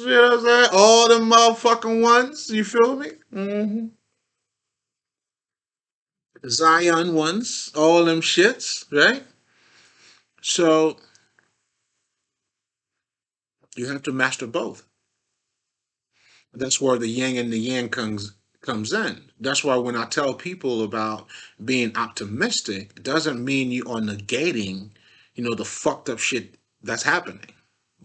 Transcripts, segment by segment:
You know what I'm saying? All the motherfucking ones. You feel me? Zion ones. All them shits, right? So you have to master both. That's where the yin and the yang comes in. That's why when I tell people about being optimistic, it doesn't mean you are negating, the fucked up shit that's happening.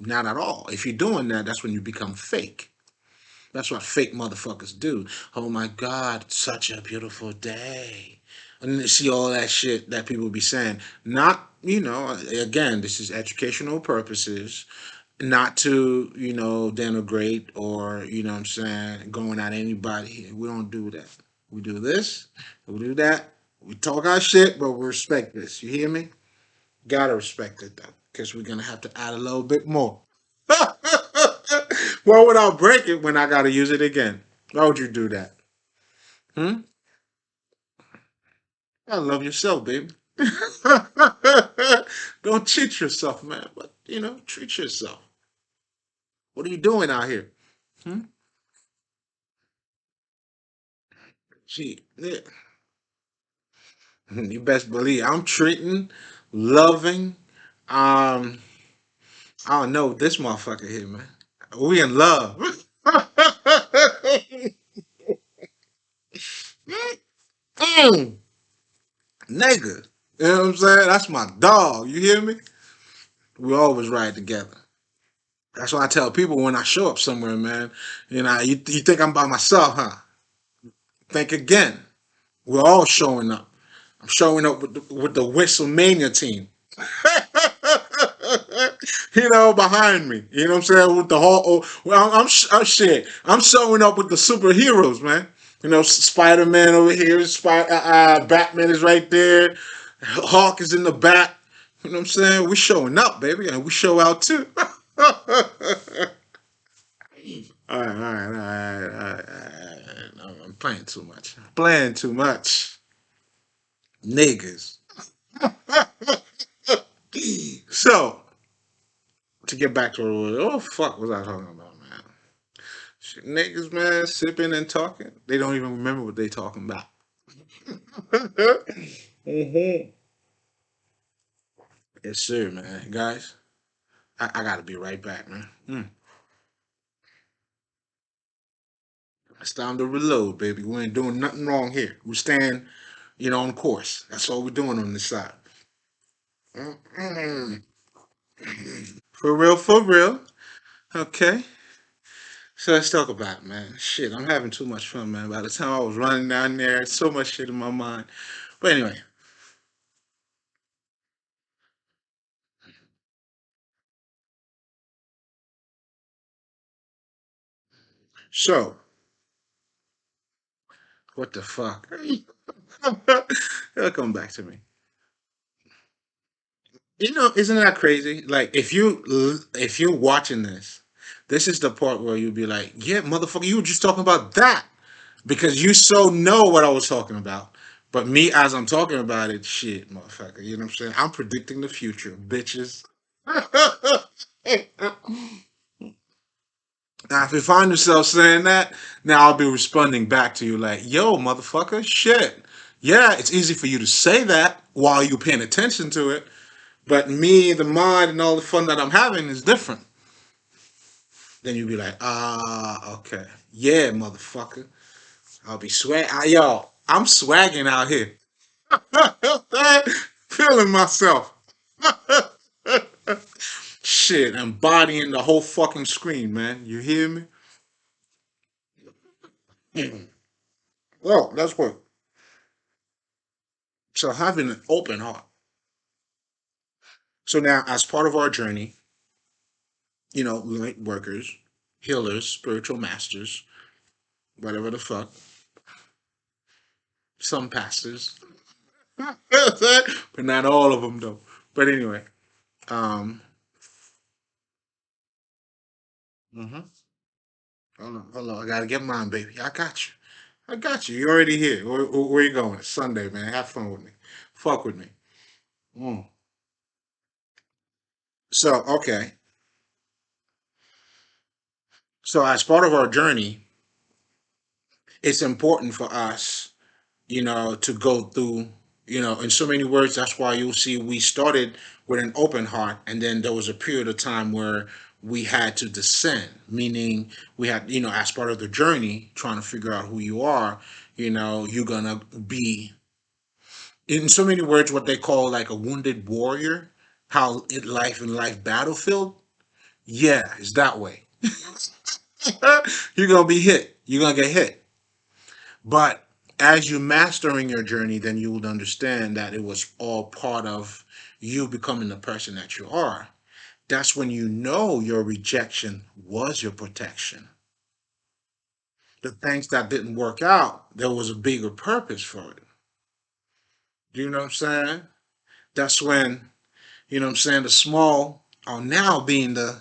Not at all. If you're doing that, that's when you become fake. That's what fake motherfuckers do. Oh my God, such a beautiful day. And then you see all that shit that people be saying. Not, again, this is educational purposes, not to, denigrate or, what I'm saying, going at anybody. We don't do that. We do this, we do that. We talk our shit, but we respect this. You hear me? Gotta respect it though, because we're gonna have to add a little bit more. Why would I break it when I gotta use it again? Why would you do that? Hmm? I love yourself, baby. Don't cheat yourself, man. But treat yourself. What are you doing out here? Hmm? Gee, yeah. You best believe I'm treating, loving. Um, I don't know this motherfucker here, man. We in love. Mm, nigga. You know what I'm saying? That's my dog. You hear me? We always ride together. That's why I tell people when I show up somewhere, man. You think I'm by myself, huh? Think again. We're all showing up. I'm showing up with the Whistlemania team. Behind me. You know what I'm saying? With the whole, well, I'm shit. I'm showing up with the superheroes, man. Spider Man over here. Batman is right there. Hawk is in the back. You know what I'm saying? We showing up, baby, and we show out too. All right. I'm playing too much. Playing too much. Niggas. So, to get back to what fuck was I talking about, man? Shit, niggas, man, sipping and talking. They don't even remember what they talking about. hmm Yes, sir, man. Guys, I gotta be right back, man. It's time to reload, baby. We ain't doing nothing wrong here. We're staying, on course. That's all we're doing on this side. Mm-mm. For real, for real. Okay. So let's talk about it, man. Shit, I'm having too much fun, man. By the time I was running down there, so much shit in my mind. But anyway, so what the fuck? It'll come back to me. Isn't that crazy? Like if you're watching this is the part where you'll be like, yeah, motherfucker, you were just talking about that because you so know what I was talking about. But me, as I'm talking about it, shit, motherfucker, you know what I'm saying? I'm predicting the future, bitches. Now, if you find yourself saying that, now I'll be responding back to you like, yo, motherfucker, shit. Yeah, it's easy for you to say that while you're paying attention to it, but me, the mind, and all the fun that I'm having is different. Then you'll be like, okay. Yeah, motherfucker. I'll be yo, I'm swagging out here. Feeling myself. Shit, embodying the whole fucking screen, man. You hear me? Well, that's what. So having an open heart. So now, as part of our journey, light workers, healers, spiritual masters, whatever the fuck, some pastors, but not all of them though. But anyway, um, mhm. Hold on, I gotta get mine, baby. I got you. I got you. You already here. Where you going? It's Sunday, man. Have fun with me. Fuck with me. Mm. So, okay. So as part of our journey, it's important for us, to go through, in so many words. That's why you'll see we started with an open heart, and then there was a period of time where we had to descend, meaning we had, as part of the journey, trying to figure out who you are, you're gonna be, in so many words, what they call like a wounded warrior, how in life battlefield. Yeah, it's that way. You're gonna be hit. You're gonna get hit. But as you're mastering your journey, then you would understand that it was all part of you becoming the person that you are. That's when you know your rejection was your protection. The things that didn't work out, there was a bigger purpose for it. Do you know what I'm saying? That's when, the small are now being the,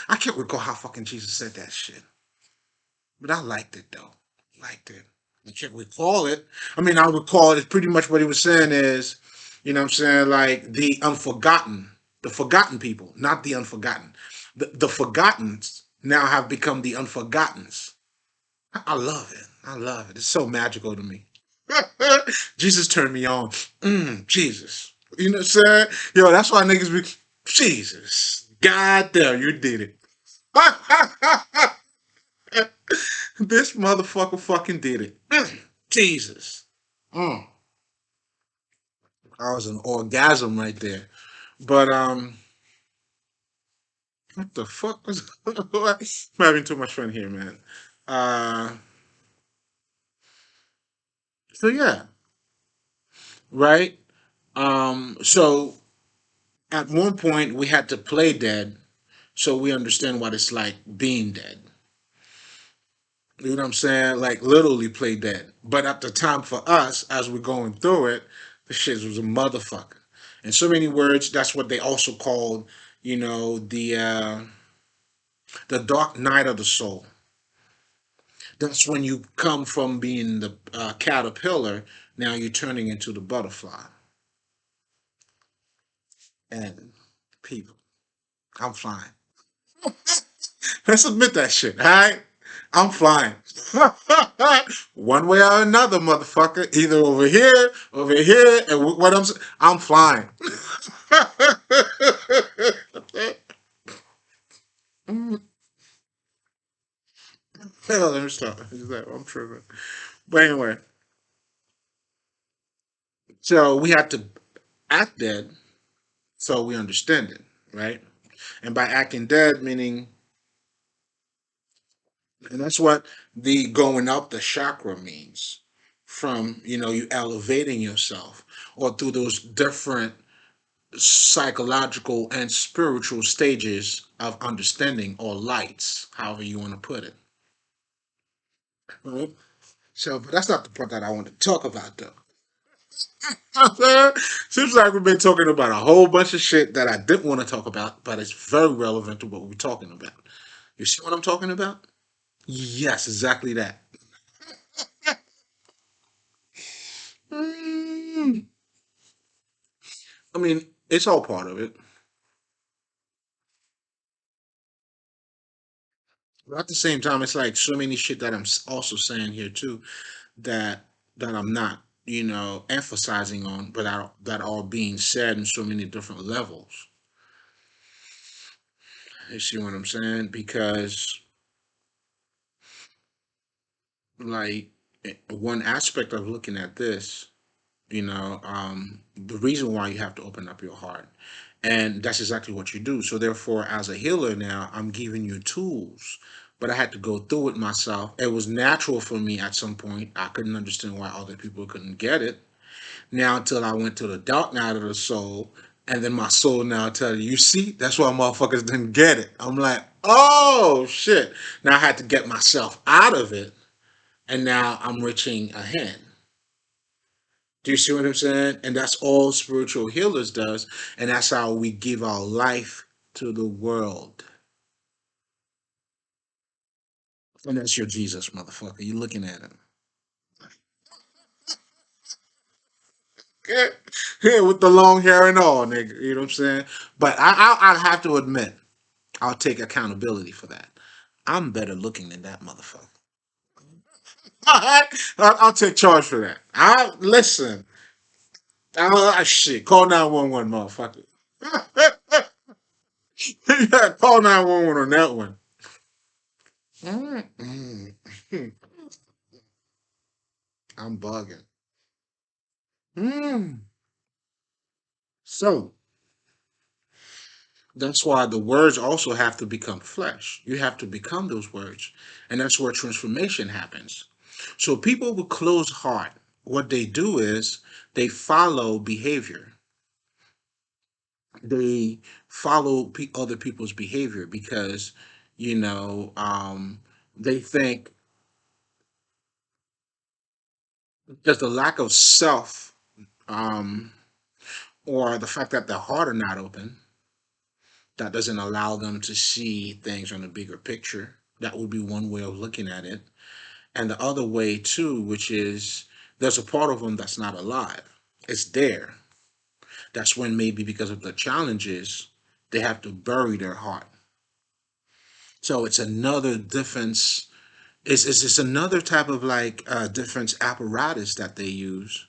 I can't recall how fucking Jesus said that shit. But I liked it though. Liked it. I can't recall it. I mean, I recall it. Pretty much what he was saying is, like the unforgotten, the forgotten people, not the unforgotten. The forgottens now have become the unforgottens. I love it. I love it. It's so magical to me. Jesus turned me on. Jesus. You know what I'm saying? Yo, that's why niggas be Jesus. God damn, you did it. This motherfucker fucking did it. Jesus. Mm. I was an orgasm right there. But what the fuck was I'm having too much fun here, man. Uh so yeah, right? So at one point we had to play dead so we understand what it's like being dead. You know what I'm saying? Like literally play dead. But at the time for us, as we're going through it, the shit was a motherfucker. In so many words, that's what they also called, the dark night of the soul. That's when you come from being the caterpillar, now you're turning into the butterfly. And people, I'm flying. Let's admit that shit, all right? I'm flying. One way or another, motherfucker. Either over here, and what I'm flying. Hell, let me stop. I'm tripping. But anyway, so we have to act dead so we understand it, right? And by acting dead, meaning, and that's what the going up the chakra means, from, you elevating yourself, or through those different psychological and spiritual stages of understanding, or lights, however you want to put it. Right? So, but that's not the part that I want to talk about, though. Seems like we've been talking about a whole bunch of shit that I didn't want to talk about, but it's very relevant to what we're talking about. You see what I'm talking about? Yes, exactly that. Mm, I mean, it's all part of it. But at the same time, it's like so many shit that also saying here too, that I'm not, emphasizing on, but that are being said in so many different levels. You see what I'm saying? Because like one aspect of looking at this, the reason why you have to open up your heart, and that's exactly what you do. So therefore, as a healer now, I'm giving you tools, but I had to go through it myself. It was natural for me at some point. I couldn't understand why other people couldn't get it. Now until I went to the dark night of the soul, and then my soul now tell you, you see, that's why motherfuckers didn't get it. I'm like, oh shit. Now I had to get myself out of it, and now I'm reaching ahead. Do you see what I'm saying? And that's all spiritual healers does, and that's how we give our life to the world. And that's your Jesus, motherfucker. You looking at him. Yeah, yeah, with the long hair and all, nigga. You know what I'm saying? But I'd have to admit, I'll take accountability for that. I'm better looking than that motherfucker. I'll take charge for that. I listen. Shit. Call 911, motherfucker. Yeah, call 911 on that one. Mm-mm. I'm bugging. Mm. So that's why the words also have to become flesh. You have to become those words. And that's where transformation happens. So people with closed heart, what they do is they follow behavior. They follow other people's behavior because, you know, they think just the lack of self, um, or the fact that their heart are not open, that doesn't allow them to see things on a bigger picture. That would be one way of looking at it. And the other way too, which is there's a part of them that's not alive. It's there. That's when maybe because of the challenges, they have to bury their heart. So it's another difference. It's another type of like difference apparatus that they use.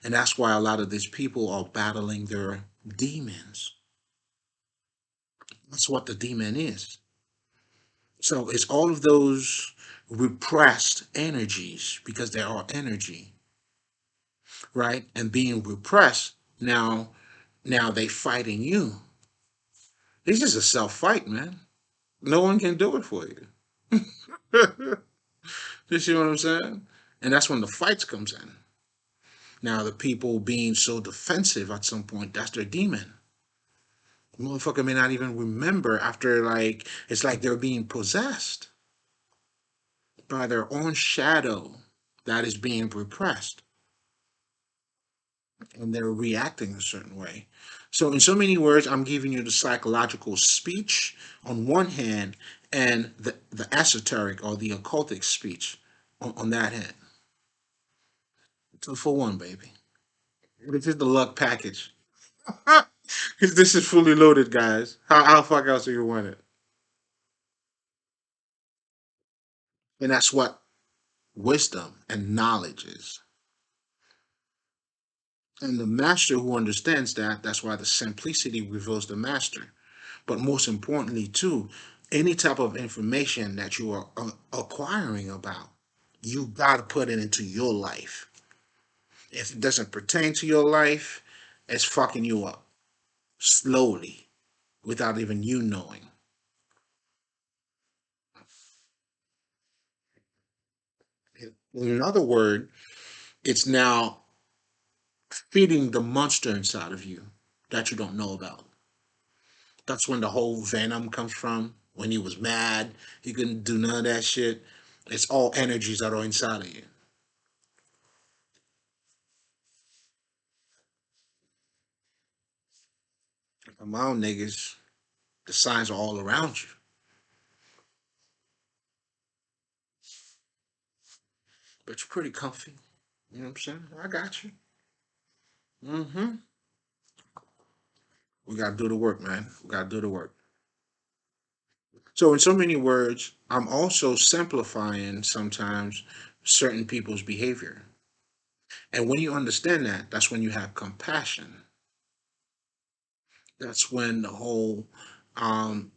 And that's why a lot of these people are battling their demons. That's what the demon is. So it's all of those repressed energies because they are energy, right? And being repressed, now they fighting you. It's just a self fight, man. No one can do it for you. You see what I'm saying? And that's when the fights comes in. Now the people being so defensive at some point, that's their demon. Motherfucker may not even remember after like it's like they're being possessed by their own shadow that is being repressed and they're reacting a certain way. So, in so many words, I'm giving you the psychological speech on one hand and the esoteric or the occultic speech on that hand. Two for one, baby. This is the luck package. This is fully loaded, guys. How fuck else do you want it? And that's what wisdom and knowledge is. And the master who understands that, that's why the simplicity reveals the master. But most importantly, too, any type of information that you are acquiring about, you got to put it into your life. If it doesn't pertain to your life, it's fucking you up slowly without even you knowing. In another word, it's now feeding the monster inside of you that you don't know about. That's when the whole venom comes from. When he was mad, he couldn't do none of that shit. It's all energies that are inside of you. Come on, niggas. The signs are all around you, but you're pretty comfy. You know what I'm saying? I got you. Mm-hmm. We gotta do the work, man. We gotta do the work. So, in so many words, I'm also simplifying sometimes certain people's behavior. And when you understand that, that's when you have compassion. That's when the whole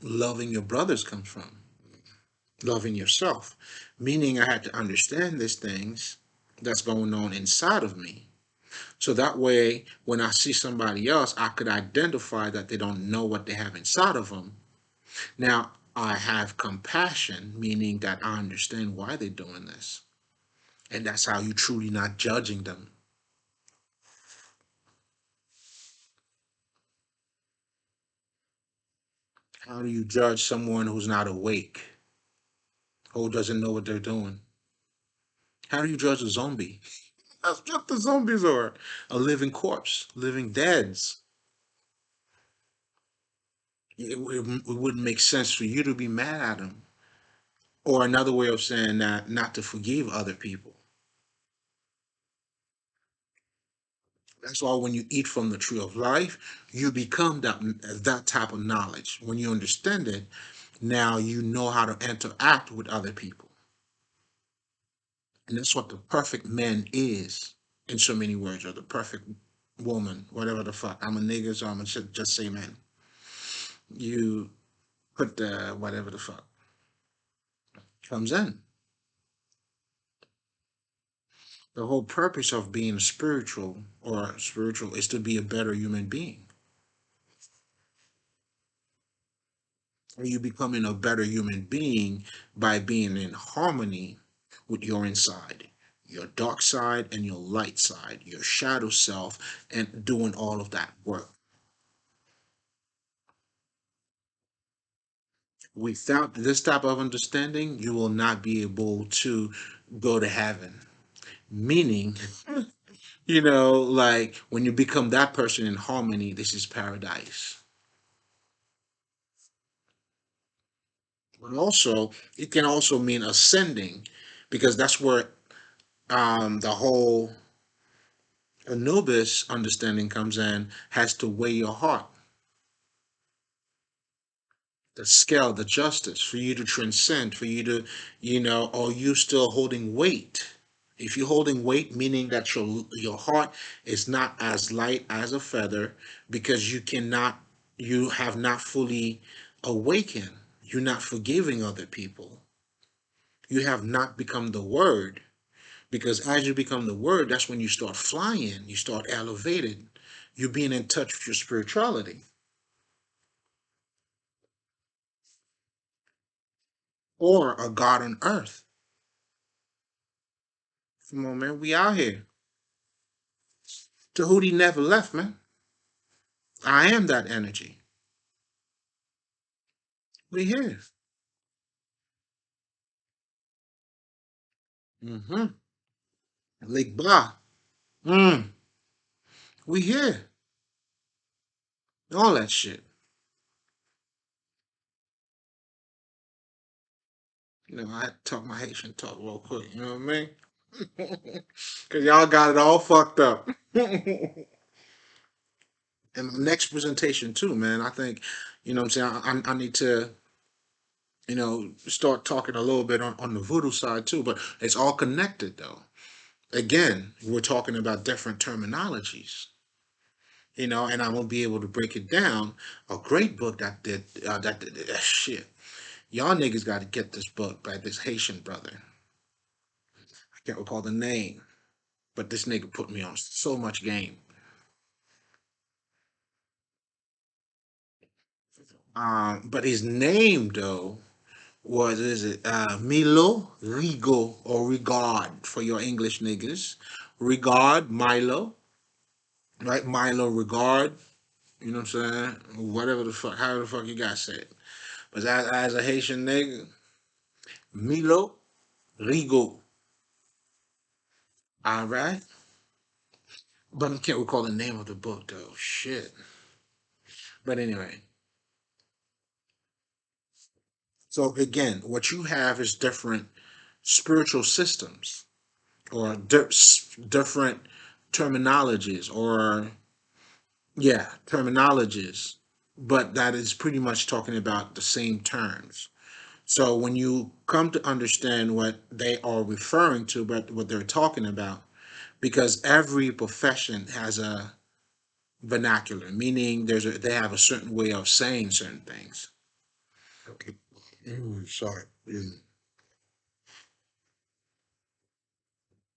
loving your brothers comes from. Loving yourself. Meaning I had to understand these things that's going on inside of me. So that way, when I see somebody else, I could identify that they don't know what they have inside of them. Now, I have compassion, meaning that I understand why they're doing this. And that's how you truly not judging them. How do you judge someone who's not awake, who doesn't know what they're doing? How do you judge a zombie? That's what the zombies are. A living corpse, living deads. It wouldn't make sense for you to be mad at them. Or another way of saying that, not to forgive other people. That's why when you eat from the tree of life, you become that type of knowledge. When you understand it, Now you know how to interact with other people. And that's what the perfect man is, in so many words, or the perfect woman, whatever the fuck. I'm a nigga, so I'm gonna just say man. You put the whatever the fuck comes in. The whole purpose of being spiritual is to be a better human being. Are you becoming a better human being by being in harmony with your inside, your dark side and your light side, your shadow self, and doing all of that work? Without this type of understanding, you will not be able to go to heaven. Meaning, like when you become that person in harmony, this is paradise. But also, it can also mean ascending, because that's where the whole Anubis understanding comes in, has to weigh your heart, the scale, the justice, for you to transcend, for you to, are you still holding weight? If you're holding weight, meaning that your heart is not as light as a feather, because you have not fully awakened. You're not forgiving other people. You have not become the word. Because as you become the word, that's when you start flying, you start elevated, you're being in touch with your spirituality, or a God on earth. Come on, man, we out here. Tahuti never left, man. I am that energy. We here. Mm-hmm. Lake Ba. Mm. We here. All that shit. I had to talk my Haitian talk real quick. You know what I mean? Because y'all got it all fucked up. And the next presentation, too, man, I think, what I'm saying, I need to start talking a little bit on the voodoo side too, but it's all connected though. Again, we're talking about different terminologies, and I'm gonna be able to break it down. A great book that shit. Y'all niggas got to get this book by this Haitian brother. I can't recall the name, but this nigga put me on so much game. But his name though was is it Milo Rigo, or Regard for your English niggas. Regard Milo, right? Milo Regard, you know what I'm saying? Whatever the fuck, how the fuck you guys say it. But as a Haitian nigga, Milo Rigo, all right? But I can't recall the name of the book though. Shit. But anyway, so again, what you have is different spiritual systems, or different terminologies, or yeah, terminologies, but that is pretty much talking about the same terms. So when you come to understand what they are referring to, but what they're talking about, because every profession has a vernacular, meaning they have a certain way of saying certain things. Okay. Sorry. You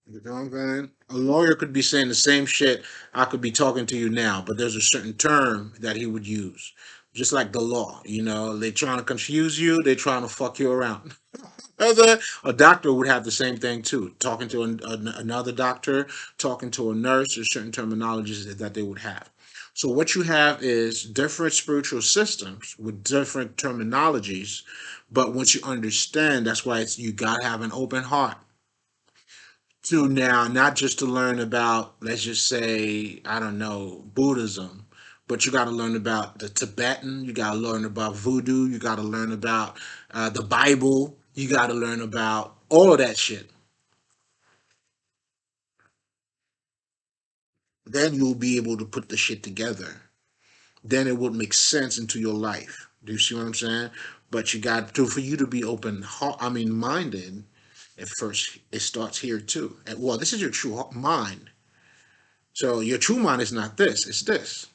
know what I'm saying? A lawyer could be saying the same shit I could be talking to you now, but there's a certain term that he would use. Just like the law, they trying to confuse you, they trying to fuck you around. A doctor would have the same thing too. Talking to another doctor, talking to a nurse, there's certain terminologies that they would have. So what you have is different spiritual systems with different terminologies, but once you understand, that's why you gotta have an open heart to now, not just to learn about, let's just say, I don't know, Buddhism, but you got to learn about the Tibetan, you got to learn about voodoo, you got to learn about the Bible, you got to learn about all of that shit. Then you'll be able to put the shit together. Then it would make sense into your life. Do you see what I'm saying? But you got to, for you to be open heart, I mean minded. At first, it starts here too. And, well, this is your true mind. So your true mind is not this; it's this,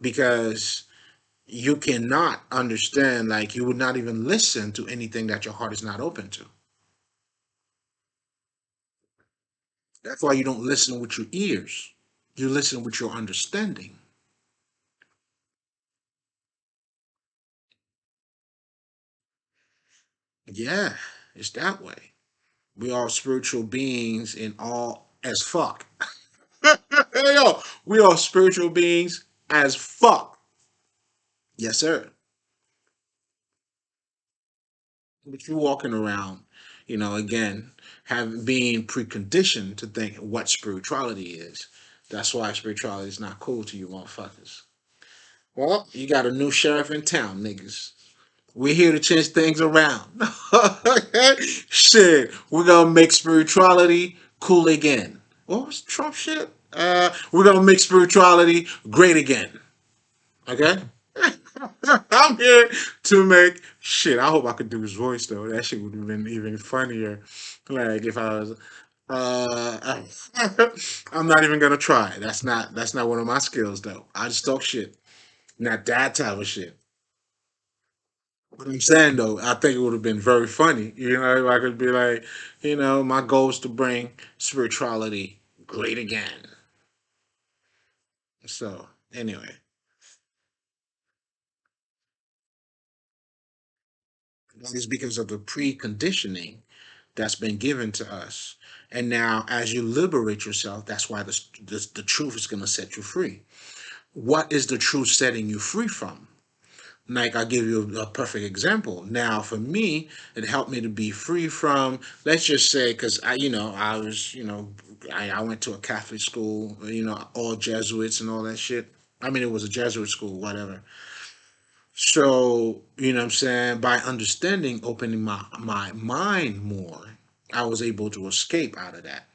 because you cannot understand. Like you would not even listen to anything that your heart is not open to. That's why you don't listen with your ears. You listen with your understanding. Yeah, it's that way. We are spiritual beings in all as fuck. Yo, we are spiritual beings as fuck. Yes, sir. But you walking around, again, have being preconditioned to think what spirituality is. That's why spirituality is not cool to you motherfuckers. Well, you got a new sheriff in town, niggas. We're here to change things around. Shit, we're gonna make spirituality cool again. What was Trump shit? We're gonna make spirituality great again. Okay? I'm here to make shit. I hope I could do his voice though. That shit would have been even funnier. Like if I was uh I'm not even gonna try. That's not one of my skills though. I just talk shit. Not that type of shit. What I'm saying though, I think it would have been very funny. If I could be like, my goal is to bring spirituality great again. So anyway, it's because of the preconditioning that's been given to us. And now, as you liberate yourself, that's why the truth is going to set you free. What is the truth setting you free from? Like, I'll give you a perfect example. Now, for me, it helped me to be free from, let's just say, because I was, I went to a Catholic school, all Jesuits and all that shit. I mean, it was a Jesuit school, whatever. So, what I'm saying, by understanding, opening my mind more, I was able to escape out of that.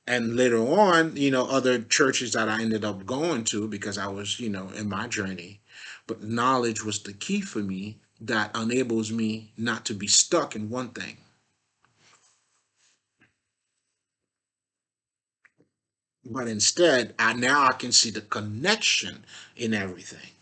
And later on, other churches that I ended up going to because I was, in my journey. But knowledge was the key for me that enables me not to be stuck in one thing. But instead, I can see the connection in everything.